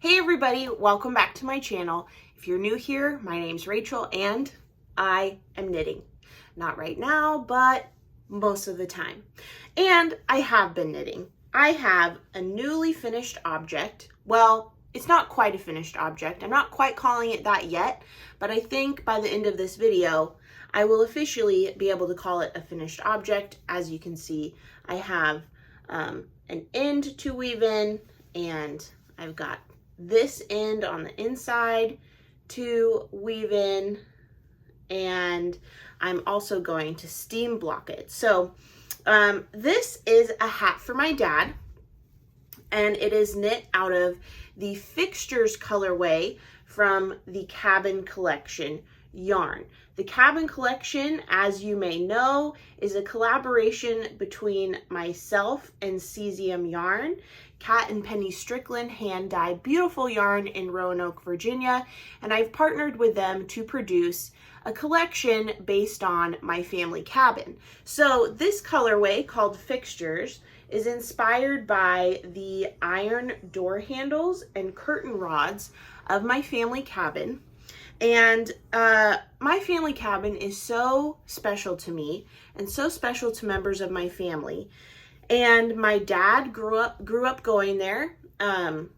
Hey everybody, welcome back to my channel. If you're new here, my name's Rachel and I am knitting. Not right now, but most of the time. And I have been knitting. I have a newly finished object. Well, it's not quite a finished object. I'm not quite calling it that yet, but I think by the end of this video, I will officially be able to call it a finished object. As you can see, I have an end to weave in, and I've got this end on the inside to weave in, and I'm also going to steam block it. So this is a hat for my dad, and it is knit out of the Fixtures colorway from the Cabin Collection yarn. The Cabin Collection, as you may know, is a collaboration between myself and Cesium Yarn. Kat and Penny Strickland hand dye beautiful yarn in Roanoke, Virginia, and I've partnered with them to produce a collection based on my family cabin. So this colorway, called Fixtures, is inspired by the iron door handles and curtain rods of my family cabin. And my family cabin is so special to me and so special to members of my family. And my dad grew up going there.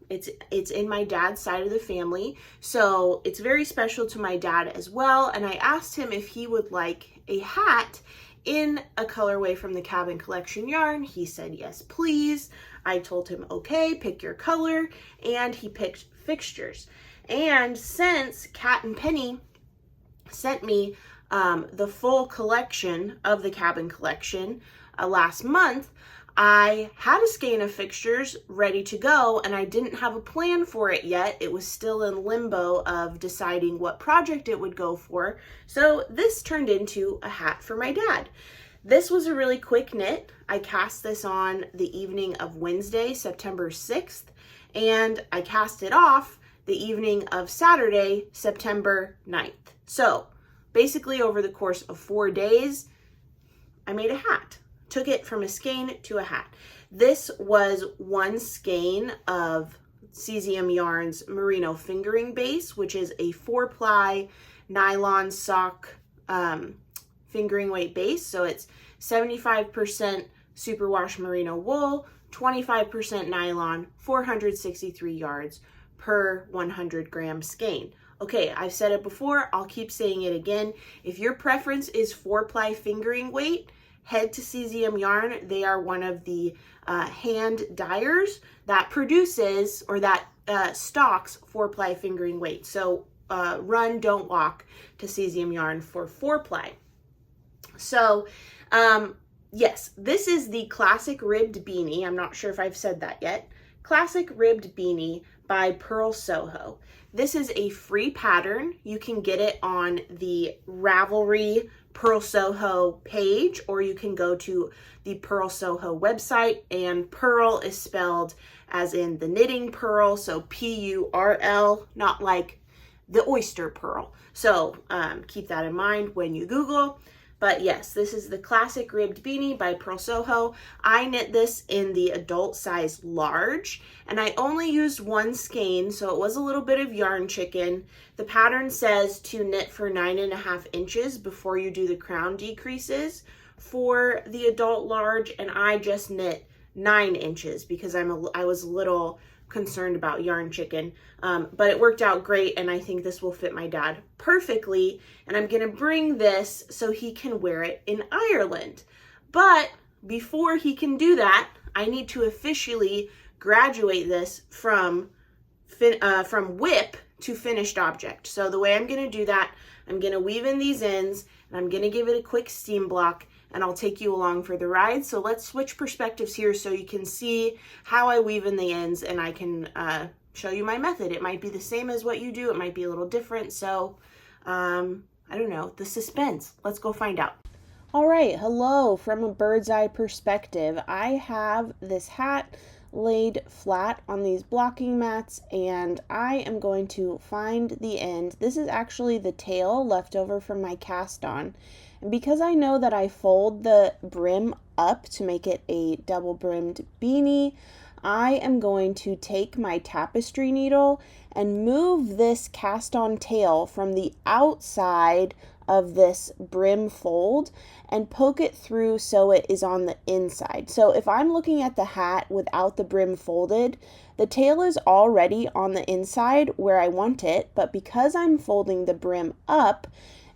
It's in my dad's side of the family, so it's very special to my dad as well. And I asked him if he would like a hat in a colorway from the Cabin Collection yarn. He said yes, please. I told him okay, pick your color, and he picked Fixtures. And since Kat and Penny sent me the full collection of the Cabin Collection last month, I had a skein of Fixtures ready to go, and I didn't have a plan for it yet. It was still in limbo of deciding what project it would go for. So this turned into a hat for my dad. This was a really quick knit. I cast this on the evening of Wednesday, September 6th, and I cast it off the evening of Saturday, September 9th. So basically over the course of 4 days, I made a hat. Took it from a skein to a hat. This was one skein of Cesium Yarn's Merino Fingering Base, which is a 4-ply nylon sock fingering weight base. So it's 75% superwash merino wool, 25% nylon, 463 yards per 100 gram skein. Okay, I've said it before, I'll keep saying it again. If your preference is 4-ply fingering weight, head to Cesium Yarn. They are one of the hand dyers that produces, or that stocks 4-ply fingering weight. So run, don't walk to Cesium Yarn for 4-ply. So yes, this is the Classic Ribbed Beanie. I'm not sure if I've said that yet. Classic Ribbed Beanie by Purl Soho. This is a free pattern. You can get it on the Ravelry Purl Soho page, or you can go to the Purl Soho website, and Purl is spelled as in the knitting Purl, so P-U-R-L, not like the oyster pearl. So keep that in mind when you Google. But yes, this is the Classic Ribbed Beanie by Purl Soho. I knit this in the adult size large, and I only used one skein, so it was a little bit of yarn chicken. The pattern says to knit for 9.5 inches before you do the crown decreases for the adult large, and I just knit 9 inches because I was a little concerned about yarn chicken, but it worked out great, and I think this will fit my dad perfectly. And I'm gonna bring this so he can wear it in Ireland. But before he can do that, I need to officially graduate this from WIP to finished object. So the way I'm gonna do that, I'm gonna weave in these ends, and I'm gonna give it a quick steam block, and I'll take you along for the ride. So let's switch perspectives here so you can see how I weave in the ends, and I can show you my method. It might be the same as what you do. It might be a little different. So I don't know, the suspense. Let's go find out. All right, hello from a bird's eye perspective. I have this hat laid flat on these blocking mats, and I am going to find the end. This is actually the tail left over from my cast on. And because I know that I fold the brim up to make it a double brimmed beanie, I am going to take my tapestry needle and move this cast on tail from the outside of this brim fold and poke it through so it is on the inside. So if I'm looking at the hat without the brim folded, the tail is already on the inside where I want it, but because I'm folding the brim up,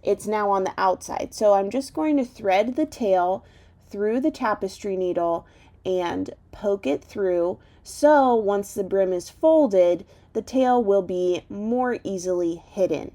it's now on the outside. So I'm just going to thread the tail through the tapestry needle and poke it through, so once the brim is folded, the tail will be more easily hidden.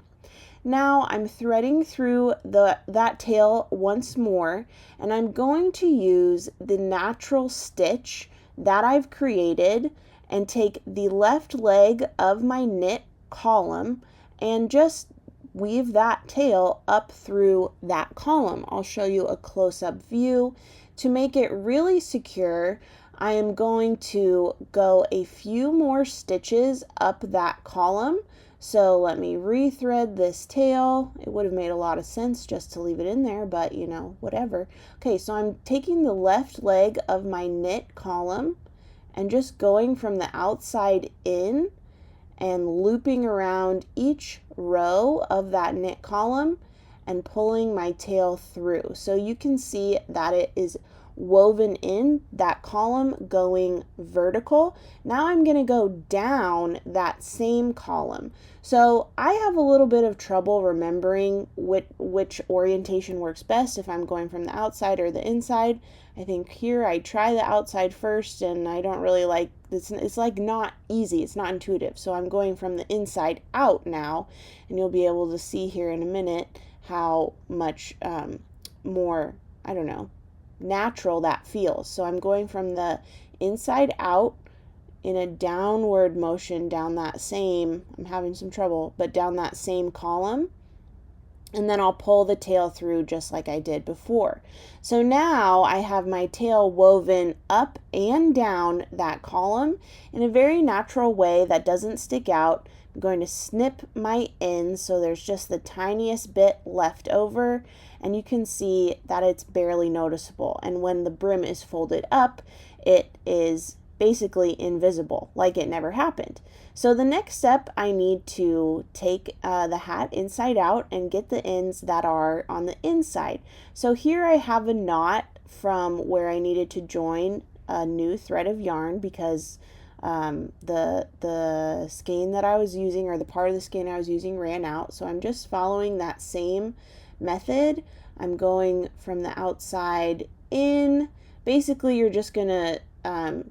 Now I'm threading through that tail once more, and I'm going to use the natural stitch that I've created and take the left leg of my knit column and just weave that tail up through that column. I'll show you a close-up view. To make it really secure, I am going to go a few more stitches up that column. So let me rethread this tail. It would have made a lot of sense just to leave it in there, but you know, whatever. Okay, so I'm taking the left leg of my knit column and just going from the outside in and looping around each row of that knit column and pulling my tail through. So you can see that it is woven in that column going vertical. Now I'm going to go down that same column. So I have a little bit of trouble remembering which orientation works best, if I'm going from the outside or the inside. I think here I try the outside first, and I don't really like this. It's like not easy, it's not intuitive. So I'm going from the inside out now, and you'll be able to see here in a minute how much more, I don't know, natural that feels. So I'm going from the inside out in a downward motion down that same, I'm having some trouble, but down that same column, and then I'll pull the tail through just like I did before. So now I have my tail woven up and down that column in a very natural way that doesn't stick out. I'm going to snip my ends so there's just the tiniest bit left over, and you can see that it's barely noticeable. And when the brim is folded up, it is basically invisible, like it never happened. So the next step, I need to take the hat inside out and get the ends that are on the inside. So here I have a knot from where I needed to join a new thread of yarn because the skein that I was using, or the part of the skein I was using, ran out. So I'm just following that same method. I'm going from the outside in. Basically, you're just gonna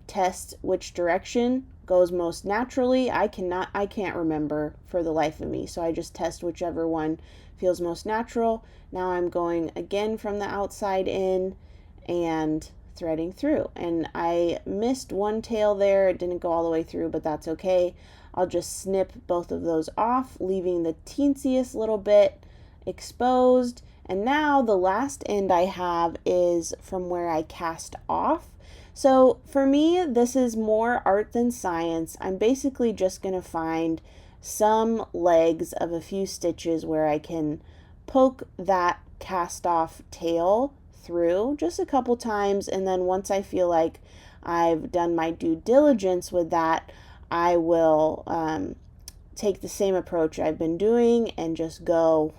test which direction goes most naturally. I can't remember for the life of me, so I just test whichever one feels most natural. Now I'm going again from the outside in and threading through, and I missed one tail there. It didn't go all the way through, but that's okay. I'll just snip both of those off, leaving the teensiest little bit exposed. And now the last end I have is from where I cast off. So for me, this is more art than science. I'm basically just going to find some legs of a few stitches where I can poke that cast off tail through just a couple times, and then once I feel like I've done my due diligence with that, I will take the same approach I've been doing and just go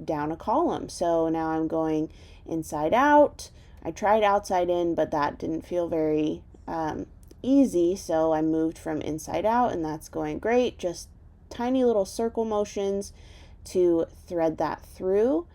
down a column. So now I'm going inside out. I tried outside in, but that didn't feel very easy, so I moved from inside out, and that's going great. Just tiny little circle motions to thread that through,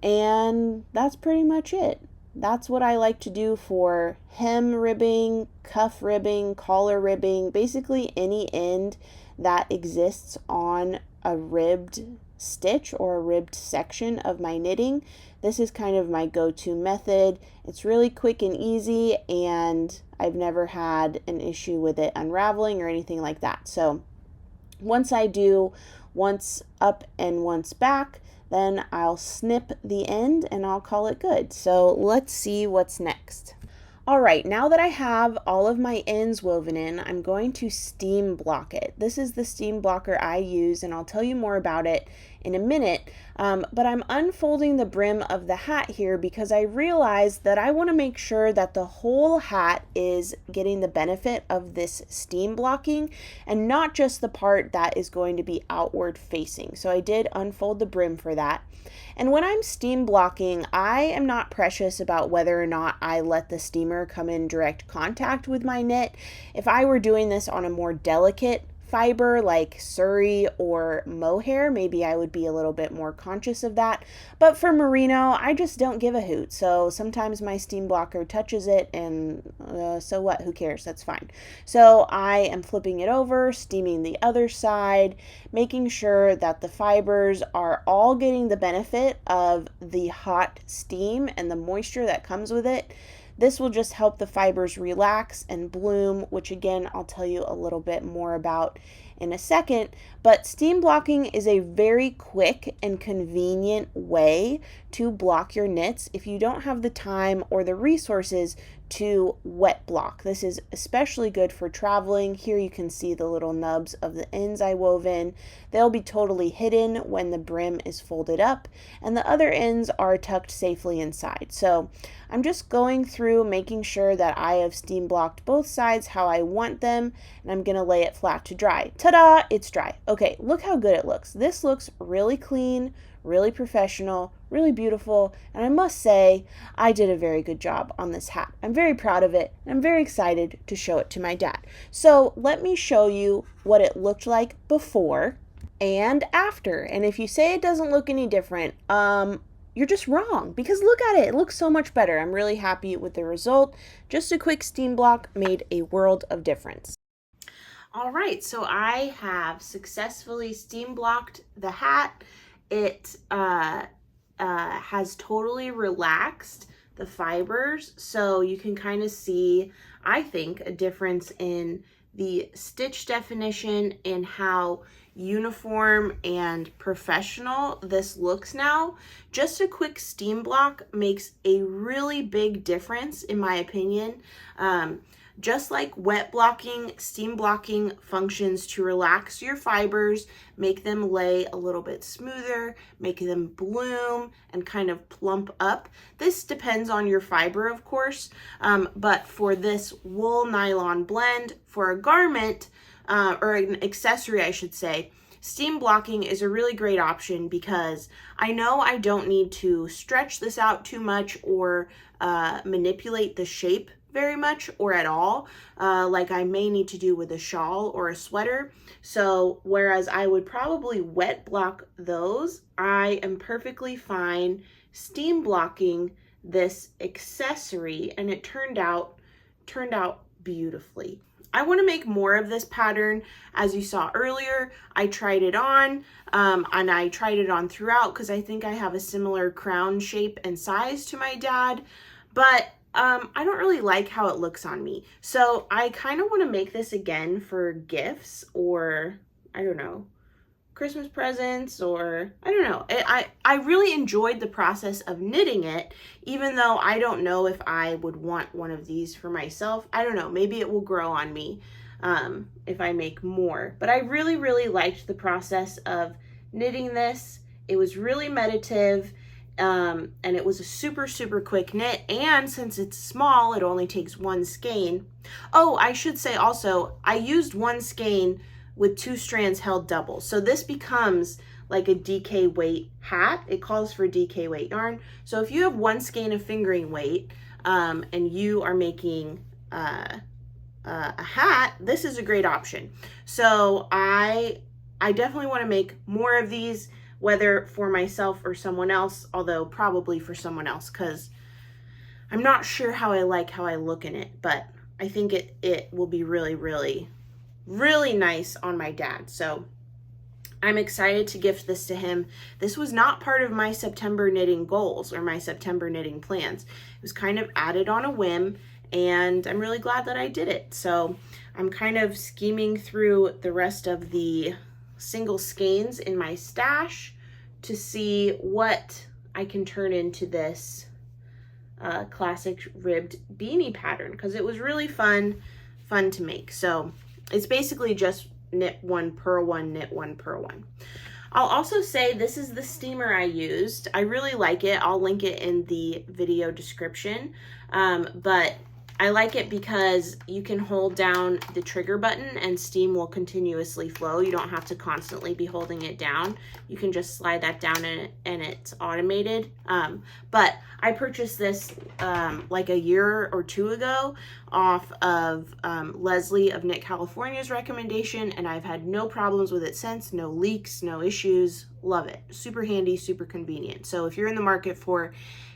and that's pretty much it. That's what I like to do for hem ribbing, cuff ribbing, collar ribbing, basically any end that exists on a ribbed stitch or a ribbed section of my knitting. This is kind of my go-to method. It's really quick and easy, and I've never had an issue with it unraveling or anything like that. So once I do once up and once back, then I'll snip the end and I'll call it good. So let's see what's next. All right, now that I have all of my ends woven in, I'm going to steam block it. This is the steam blocker I use, and I'll tell you more about it in a minute. But I'm unfolding the brim of the hat here because I realized that I want to make sure that the whole hat is getting the benefit of this steam blocking and not just the part that is going to be outward facing. So I did unfold the brim for that. And when I'm steam blocking, I am not precious about whether or not I let the steamer come in direct contact with my knit. If I were doing this on a more delicate fiber like Surrey or mohair, maybe I would be a little bit more conscious of that. But for merino, I just don't give a hoot. So sometimes my steam blocker touches it and so what? Who cares? That's fine. So I am flipping it over, steaming the other side, making sure that the fibers are all getting the benefit of the hot steam and the moisture that comes with it. This will just help the fibers relax and bloom, which again, I'll tell you a little bit more about in a second. But steam blocking is a very quick and convenient way to block your knits if you don't have the time or the resources to wet block. This is especially good for traveling. Here you can see the little nubs of the ends I wove in. They'll be totally hidden when the brim is folded up, and the other ends are tucked safely inside. So I'm just going through making sure that I have steam blocked both sides how I want them, and I'm going to lay it flat to dry. Ta-da! It's dry. Okay, look how good it looks. This looks really clean, really professional, really beautiful, and I must say I did a very good job on this hat. I'm very proud of it, and I'm very excited to show it to my dad. So let me show you what it looked like before and after. And if you say it doesn't look any different, you're just wrong, because look at it. It looks so much better. I'm really happy with the result. Just a quick steam block made a world of difference. All right, so I have successfully steam blocked the hat. It has totally relaxed the fibers, so you can kind of see, I think, a difference in the stitch definition and how uniform and professional this looks now. Just a quick steam block makes a really big difference in my opinion. Just like wet blocking, steam blocking functions to relax your fibers, make them lay a little bit smoother, make them bloom and kind of plump up. This depends on your fiber, of course, but for this wool nylon blend for a garment, or an accessory, I should say, steam blocking is a really great option because I know I don't need to stretch this out too much or manipulate the shape very much or at all, like I may need to do with a shawl or a sweater. So whereas I would probably wet block those, I am perfectly fine steam blocking this accessory, and it turned out beautifully. I want to make more of this pattern. As you saw earlier, I tried it on, and I tried it on throughout because I think I have a similar crown shape and size to my dad, but I don't really like how it looks on me. So I kind of want to make this again for gifts, or I don't know, Christmas presents, or I don't know. I really enjoyed the process of knitting it, even though I don't know if I would want one of these for myself. I don't know, maybe it will grow on me if I make more. But I really, really liked the process of knitting this. It was really meditative. And it was a super, super quick knit, and since it's small, it only takes one skein. Oh, I should say also, I used one skein with 2 strands held double, so this becomes like a DK weight hat. It calls for DK weight yarn. So if you have 1 skein of fingering weight and you are making a hat, this is a great option. So I definitely want to make more of these, whether for myself or someone else, although probably for someone else, because I'm not sure how I look in it, but I think it will be really, really, really nice on my dad. So I'm excited to gift this to him. This was not part of my September knitting goals or my September knitting plans. It was kind of added on a whim, and I'm really glad that I did it. So I'm kind of scheming through the rest of the single skeins in my stash to see what I can turn into this classic ribbed beanie pattern because it was really fun to make. So it's basically just knit one, purl one, knit one, purl one. I'll also say this is the steamer I used. I really like it. I'll link it in the video description. But I like it because you can hold down the trigger button and steam will continuously flow. You don't have to constantly be holding it down. You can just slide that down and it's automated. But I purchased this like a year or two ago off of Leslie of Knit California's recommendation, and I've had no problems with it since. No leaks, no issues. Love it. Super handy, super convenient. So if you're in the market for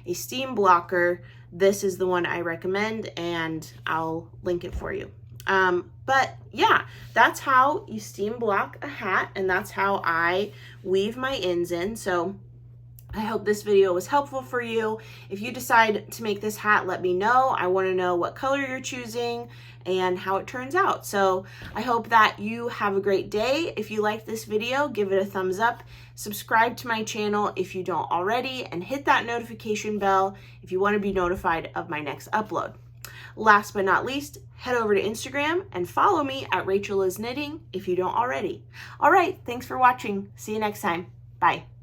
a steam blocker, this is the one I recommend, and I'll link it for you. But yeah, that's how you steam block a hat, and that's how I weave my ends in. So I hope this video was helpful for you. If you decide to make this hat, let me know. I want to know what color you're choosing and how it turns out. So I hope that you have a great day. If you liked this video, give it a thumbs up. Subscribe to my channel if you don't already, and hit that notification bell if you want to be notified of my next upload. Last but not least, head over to Instagram and follow me at Rachel is Knitting if you don't already. All right, thanks for watching. See you next time. Bye.